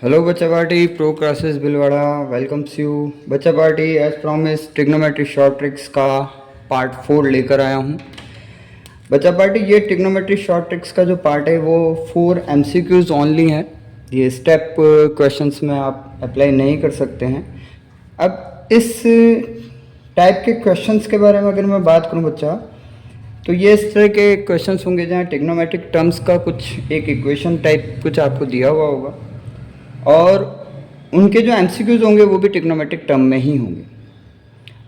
Hello Bacha Party, Pro Classes Bilwada welcomes you. बच्चा party as promise trigonometry short tricks का part 4 लेकर आया हूँ. बच्चा पार्टी ये ट्रिग्नोमेट्री शॉर्ट ट्रिक्स का जो पार्ट है वो 4 MCQs ओनली हैं. ये स्टेप क्वेश्चंस में आप अप्लाई नहीं कर सकते हैं. अब इस टाइप के क्वेश्चंस के बारे में अगर मैं बात करूँ बच्चा, तो ये इस तरह के क्वेश्चंस होंगे जहाँ ट्रिग्नोमेट्रिक टर्म्स का कुछ एक इक्वेशन टाइप कुछ आपको दिया हुआ होगा और उनके जो MCQs होंगे वो भी ट्रिग्नोमेट्रिक टर्म में ही होंगे.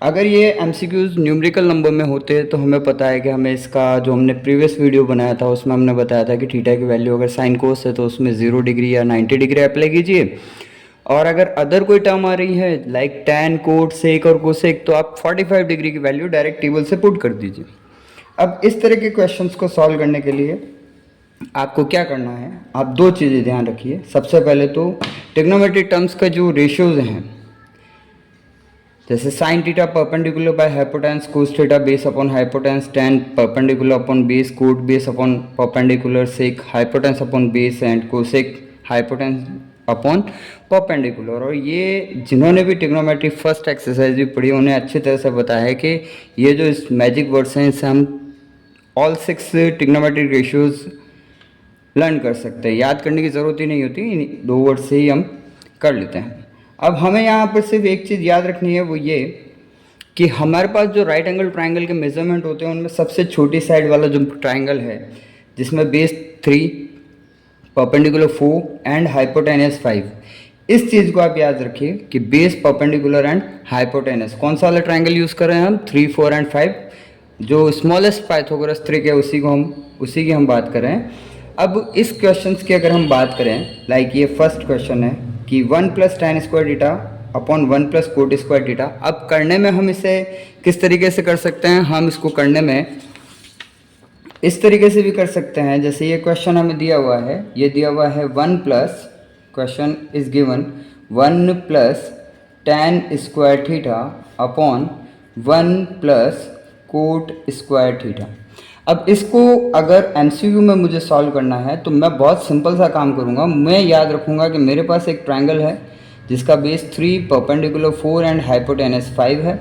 अगर ये MCQs न्यूमेरिकल नंबर में होते हैं तो हमें पता है कि हमें इसका जो हमने प्रीवियस वीडियो बनाया था उसमें हमने बताया था कि थीटा की वैल्यू अगर साइन कोस है तो उसमें 0 डिग्री या 90 डिग्री अप्लाई कीजिए. और अगर अदर कोई टर्म आ रही है लाइक टैन, कोट, सेक और कोसेक तो आप 45 डिग्री की वैल्यू डायरेक्ट टेबल से पुट कर दीजिए. अब इस तरह के क्वेश्चंस को सॉल्व करने के लिए आपको क्या करना है, आप दो चीज़ें ध्यान रखिए. सबसे पहले तो ट्रिग्नोमेट्रिक टर्म्स का जो रेशियोज हैं, जैसे sine theta perpendicular by hypotenuse, cos theta base upon hypotenuse, tan perpendicular upon base, cot base upon perpendicular, sec hypotenuse upon base and cosec hypotenuse upon perpendicular. और ये जिन्होंने भी ट्रिग्नोमेट्री फर्स्ट एक्सरसाइज भी पढ़ी उन्हें अच्छी तरह से बताया है कि ये जो इस मैजिक वर्ड्स हैं इससे हम ऑल 6 ट्रिग्नोमेट्रिक रेशियोज लर्न कर सकते हैं. याद करने की ज़रूरत ही नहीं होती, इन 2 वर्ड से ही हम कर लेते हैं. अब हमें यहाँ पर सिर्फ एक चीज़ याद रखनी है, वो ये कि हमारे पास जो राइट एंगल ट्राइंगल के मेजरमेंट होते हैं उनमें सबसे छोटी साइड वाला जो ट्राइंगल है जिसमें बेस 3, परपेंडिकुलर 4 एंड हाइपोटेनस 5, इस चीज़ को आप याद रखिए कि बेस, परपेंडिकुलर एंड हाइपोटेनस कौन सा वाला ट्राइंगल यूज़ कर रहे हैं हम, 3, 4 एंड 5. जो स्मॉलेस्ट पाइथागोरस ट्रिक है उसी की हम बात कर रहे हैं. अब इस क्वेश्चंस की अगर हम बात करें, लाइक ये फर्स्ट क्वेश्चन है कि 1 plus tan square theta upon 1 plus coat square theta. अब करने में हम इसे किस तरीके से कर सकते हैं, हम इसको करने में इस तरीके से भी कर सकते हैं. जैसे ये क्वेश्चन हमें दिया हुआ है, ये दिया हुआ है 1 plus, question is given 1 plus tan square theta upon 1 plus coat square theta. अब इसको अगर MCQ में मुझे सॉल्व करना है तो मैं बहुत सिंपल सा काम करूँगा. मैं याद रखूँगा कि मेरे पास एक ट्रायंगल है जिसका बेस 3, परपेंडिकुलर 4 एंड हाइपोटेनस 5 है.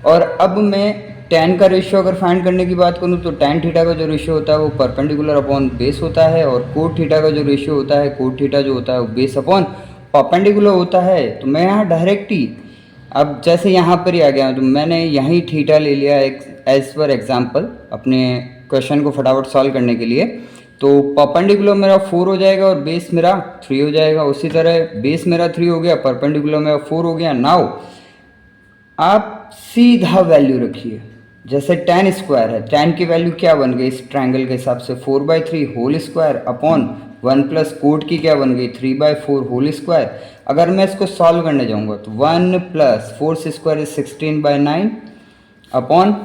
और अब मैं tan का रेशियो अगर फाइंड करने की बात करूँ तो tan थीटा का जो रेशियो होता है वो परपेंडिकुलर अपॉन बेस होता है, और कोट थीटा का जो रेशियो होता है, कोट थीटा जो होता है वो बेस अपॉन परपेंडिकुलर होता है. तो मैं यहाँ डायरेक्ट ही अब जैसे यहाँ पर ही आ गया तो मैंने यहीं थीटा ले लिया एक एज पर एग्जाम्पल अपने क्वेश्चन को फटाफट सॉल्व करने के लिए. तो परपेंडिकुलर मेरा 4 हो जाएगा और बेस मेरा 3 हो जाएगा. उसी तरह बेस मेरा 3 हो गया, परपेंडिकुलर मेरा 4 हो गया. नाउ आप सीधा वैल्यू रखिए. जैसे tan स्क्वायर है, tan की वैल्यू क्या बन गई इस ट्रायंगल के हिसाब से, 4/3 whole square upon 1 plus cot की क्या बन गई, 3/4 होल स्क्वायर. अगर मैं इसको सॉल्व करने जाऊंगा तो 1 plus 4 square is 16/9 upon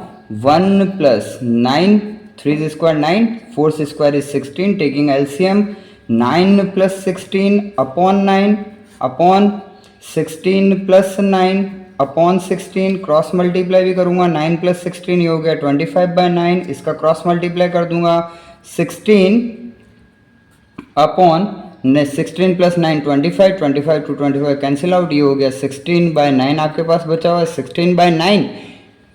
1 plus 9, 3 square 9, 4 square is 16, taking LCM 9 plus 16 upon 9 upon 16 प्लस 9 अपॉन 16. क्रॉस मल्टीप्लाई भी करूँगा, 9 प्लस 16 ये हो गया 25/9. इसका क्रॉस मल्टीप्लाई कर दूंगा 16 अपॉन 16 प्लस 9 25, 25 टू 25 कैंसिल आउट, ये हो गया 16/9 आपके पास बचा हुआ है. 16/9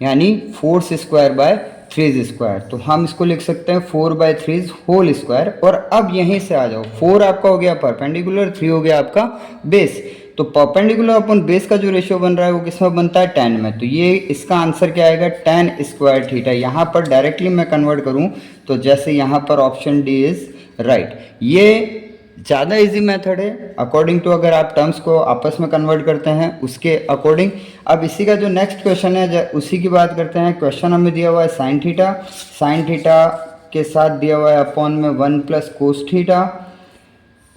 यानी 4 स्क्वायर बाय 3 स्क्वायर. तो हम इसको लिख सकते हैं 4/3 होल स्क्वायर. और अब यहीं से आ जाओ, 4 आपका हो गया परपेंडिकुलर, 3 हो गया आपका बेस. तो परपेंडिकुलर अपन बेस का जो रेशियो बन रहा है वो किस में बनता है, tan में. तो ये इसका आंसर क्या आएगा, tan स्क्वायर थीटा. यहाँ पर डायरेक्टली मैं कन्वर्ट करूँ तो जैसे यहाँ पर ऑप्शन डी इज राइट. ये ज़्यादा इजी मेथड है अकॉर्डिंग टू अगर आप टर्म्स को आपस में कन्वर्ट करते हैं उसके अकॉर्डिंग. अब इसी का जो नेक्स्ट क्वेश्चन है उसी की बात करते हैं. क्वेश्चन हमें दिया हुआ है साइन थीटा के साथ दिया हुआ है अपॉन में 1 प्लस कोस थीटा,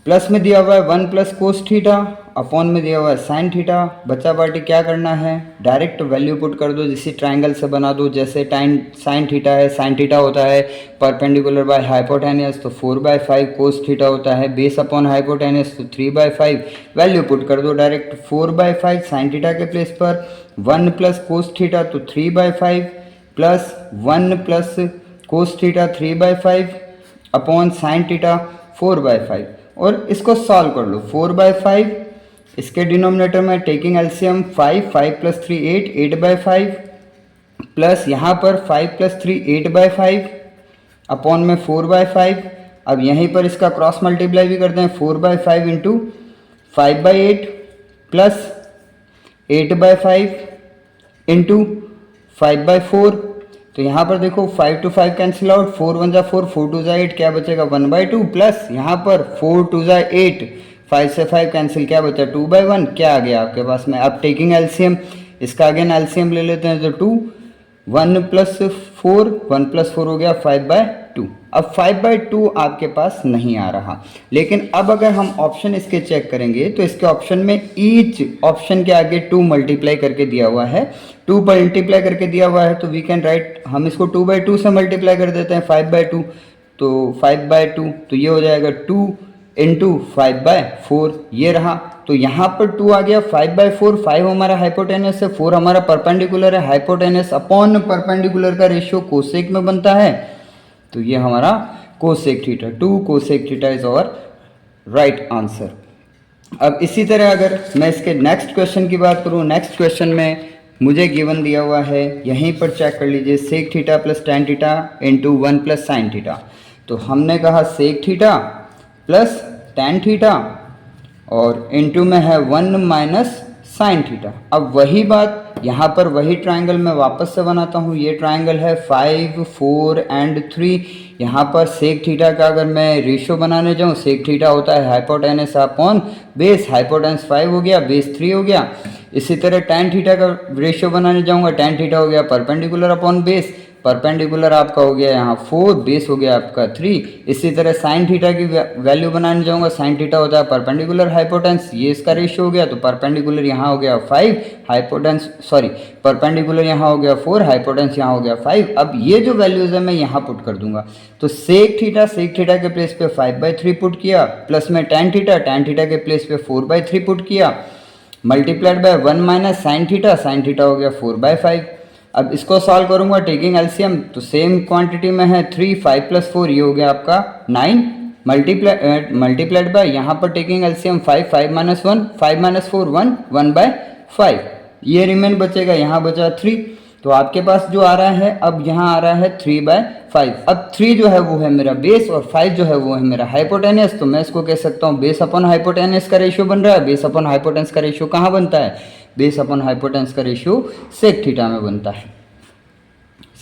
प्लस में दिया हुआ है 1 प्लस कोस थीटा, अपॉन में दिया हुआ है साइन थीटा. बच्चा पार्टी क्या करना है, डायरेक्ट वैल्यू पुट कर दो, जिसी ट्रायंगल से बना दो. जैसे साइन थीटा है, साइन थीटा होता है परपेंडिकुलर बाय हाइपोटेनस तो 4/5, कोस थीटा होता है बेस अपॉन हाइपोटेनस तो 3/5. वैल्यू पुट कर दो डायरेक्ट, 4/5 साइन थीटा के प्लेस पर, 1 प्लस कोस थीटा तो 3/5 plus 1 plus cos theta 3/5 upon sine theta 4/5. और इसको सॉल्व कर लो। 4/5 इसके डिनोमिनेटर में टेकिंग एलसीएम 5, 5 + 3 8, 8/5 प्लस यहाँ पर 5 + 3 8/5 अपॉन में 4/5। अब यहीं पर इसका क्रॉस मल्टीप्लाई भी करते हैं, 4/5 इंटू 5/8 प्लस 8/5 इंटू 5/4। तो यहाँ पर देखो 5 to 5 कैंसिल आउट, 4 1 = 4, 4 2 = 8, क्या बचेगा 1/2 प्लस यहाँ पर 4 2 = 8, 5 से 5 कैंसिल, क्या बचा 2/1, क्या आ गया आपके पास में। अब टेकिंग एलसीएम, इसका अगेन एलसीएम ले लेते हैं, तो 2 1 + 4, 1 + 4 हो गया 5/2। अब 5/2 आपके पास नहीं आ रहा, लेकिन अब अगर हम ऑप्शन इसके चेक करेंगे तो इसके ऑप्शन में ईच ऑप्शन के आगे 2 मल्टीप्लाई करके दिया हुआ है, 2 मल्टीप्लाई करके दिया हुआ है, तो वी कैन राइट, हम इसको 2/2 से मल्टीप्लाई कर देते हैं 5/2, तो 5/2 तो ये हो जाएगा 2 इंटू 5/4, ये रहा। तो यहाँ पर 2 आ गया, 5/4, 5 हमारा हाइपोटेनस है, 4 हमारा परपेंडिकुलर है। हाइपोटेनस अपॉन परपेंडिकुलर का रेशियो कोसेक में बनता है, तो ये हमारा cosec theta, 2 cosec theta is our right answer. अब इसी तरह अगर मैं इसके नेक्स्ट क्वेश्चन की बात करूँ, नेक्स्ट क्वेश्चन में मुझे गिवन दिया हुआ है, यहीं पर चेक कर लीजिए, sec theta plus tan theta into 1 + sine theta. तो हमने कहा sec theta plus tan theta और इनटू में है 1 - साइन थीटा। अब वही बात यहाँ पर, वही ट्रायंगल मैं वापस से बनाता हूँ। ये ट्रायंगल है 5 4 एंड 3। यहाँ पर सेक थीटा का अगर मैं रेशियो बनाने जाऊँ, सेक थीटा होता है हाइपोटेनस अपॉन बेस, हाइपोटेनस 5 हो गया, बेस 3 हो गया। इसी तरह टेन थीटा का रेशियो बनाने जाऊँगा, टेन थीटा हो गया परपेंडिकुलर अपॉन बेस, परपेंडिकुलर आपका हो गया यहाँ 4, बेस हो गया आपका 3। इसी तरह साइन थीटा की वैल्यू बनाने जाऊँगा, साइन थीटा होता है परपेंडिकुलर हाइपोटेंस, ये इसका रेशियो हो गया, तो परपेंडिकुलर यहाँ हो गया 5, हाइपोटेंस सॉरी परपेंडिकुलर यहाँ हो गया 4, हाइपोटेंस यहाँ हो गया 5। अब ये जो वैल्यूज़ है मैं यहाँ पुट कर दूंगा, तो सेक थीटा के प्लेस पे 5/3 पुट किया, प्लस में टेन थीटा के प्लेस पे 4/3 पुट किया, मल्टीप्लाइड बाय 1 - साइन थीटा हो गया 4/5। अब इसको सॉल्व करूंगा टेकिंग एलसीएम, तो सेम क्वांटिटी में है 3, 5 + 4, ये हो गया आपका 9, मल्टीप्लाइड बाय यहाँ पर टेकिंग एलसीएम 5, 5 - 1, 5 - 4 1, 1/5, ये रिमेन बचेगा, यहाँ बचा 3। तो आपके पास जो आ रहा है, अब यहाँ आ रहा है 3/5। अब 3 जो है वो है मेरा बेस और 5 जो है वो है मेरा हाइपोटेनस, तो मैं इसको कह सकता हूँ बेस अपॉन हाइपोटेनस का रेशियो बन रहा है। बेस अपॉन हाइपोटेनस का रेशियो कहाँ बनता है? बेस अपॉन हाइपोटेनस का रेशियो सेक थीटा में बनता है।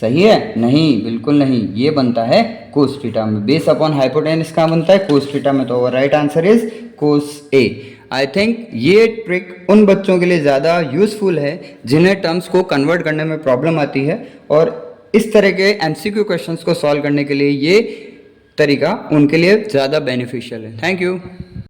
सही है? नहीं, बिल्कुल नहीं, ये बनता है कोस थीटा में। बेस अपॉन हाइपोटेनस कहाँ बनता है? कोस थीटा में। तो right answer is cos A. I think ये ट्रिक उन बच्चों के लिए ज़्यादा यूज़फुल है जिन्हें टर्म्स को कन्वर्ट करने में प्रॉब्लम आती है, और इस तरह के एमसीक्यू क्वेश्चंस को सॉल्व करने के लिए ये तरीका उनके लिए ज़्यादा बेनिफिशियल है। Thank you.